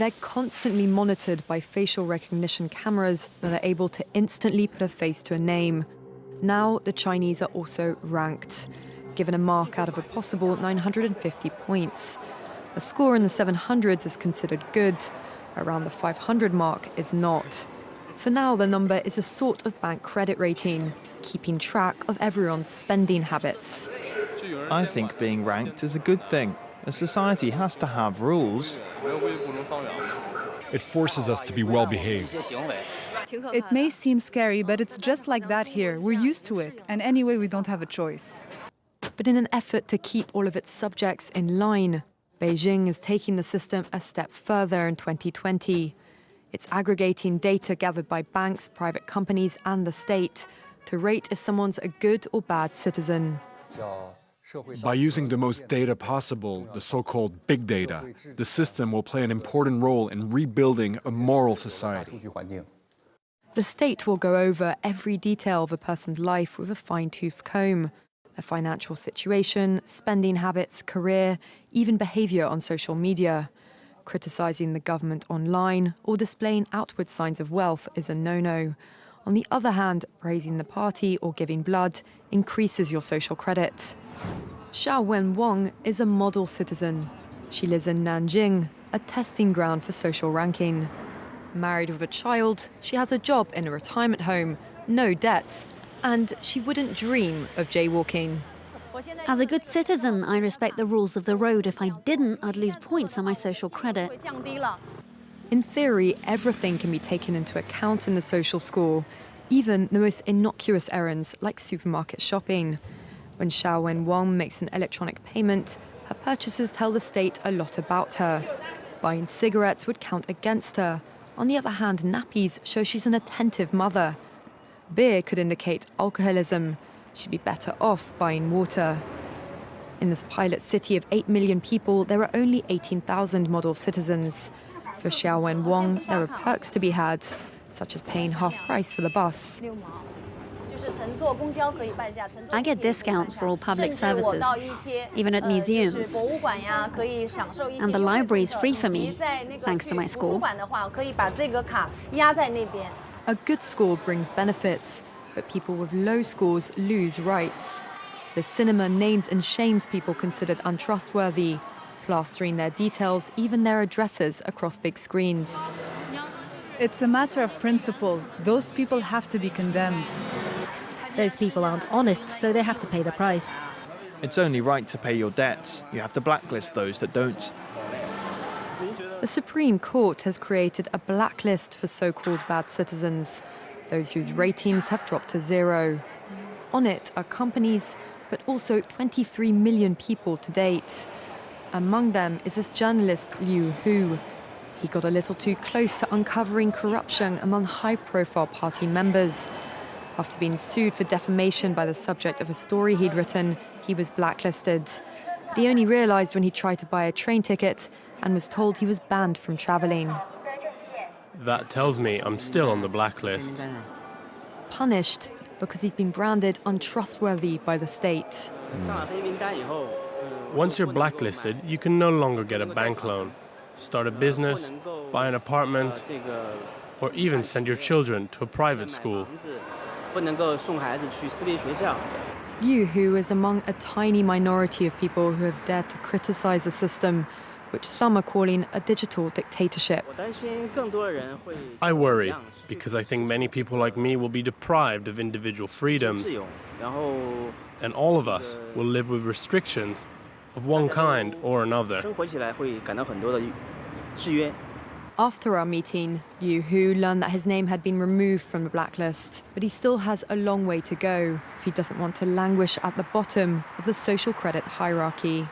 they're constantly monitored by facial recognition cameras that are able to instantly put a face to a name. Now, the Chinese are also ranked, given a mark out of a possible 950 points. A score in the 700s is considered good. Around the 500 mark is not. For now, the number is a sort of bank credit rating, keeping track of everyone's spending habits. I think being ranked is a good thing. A society has to have rules. It forces us to be well-behaved. It may seem scary, but it's just like that here. We're used to it, and anyway, we don't have a choice. But in an effort to keep all of its subjects in line, Beijing is taking the system a step further in 2020. It's aggregating data gathered by banks, private companies, and the state to rate if someone's a good or bad citizen. By using the most data possible, the so-called big data, the system will play an important role in rebuilding a moral society. The state will go over every detail of a person's life with a fine-tooth comb. Their financial situation, spending habits, career, even behavior on social media. Criticizing the government online or displaying outward signs of wealth is a no-no. On the other hand, praising the party or giving blood increases your social credit. Xiao Wenwang is a model citizen. She lives in Nanjing, a testing ground for social ranking. Married with a child, she has a job in a retirement home, no debts, and she wouldn't dream of jaywalking. As a good citizen, I respect the rules of the road. If I didn't, I'd lose points on my social credit. In theory, everything can be taken into account in the social score, even the most innocuous errands like supermarket shopping. When Xiao Wenwang makes an electronic payment, her purchases tell the state a lot about her. Buying cigarettes would count against her. On the other hand, nappies show she's an attentive mother. Beer could indicate alcoholism. She'd be better off buying water. In this pilot city of 8 million people, there are only 18,000 model citizens. For Xiao Wenwang, there are perks to be had, such as paying half price for the bus. I get discounts for all public services, even at museums. And the library is free for me, thanks to my score. A good score brings benefits, but people with low scores lose rights. The cinema names and shames people considered untrustworthy, plastering their details, even their addresses, across big screens. It's a matter of principle. Those people have to be condemned. Those people aren't honest, so they have to pay the price. It's only right to pay your debts. You have to blacklist those that don't. The Supreme Court has created a blacklist for so-called bad citizens, those whose ratings have dropped to zero. On it are companies, but also 23 million people to date. Among them is this journalist Liu Hu. He got a little too close to uncovering corruption among high-profile party members. After being sued for defamation by the subject of a story he'd written, he was blacklisted. But he only realized when he tried to buy a train ticket and was told he was banned from traveling. That tells me I'm still on the blacklist. Punished because he's been branded untrustworthy by the state. Once you're blacklisted, you can no longer get a bank loan, start a business, buy an apartment, or even send your children to a private school. Liu Hu is among a tiny minority of people who have dared to criticize the system, which some are calling a digital dictatorship. I worry, because I think many people like me will be deprived of individual freedoms, and all of us will live with restrictions of one kind or another. After our meeting, Liu Hu learned that his name had been removed from the blacklist, but he still has a long way to go if he doesn't want to languish at the bottom of the social credit hierarchy.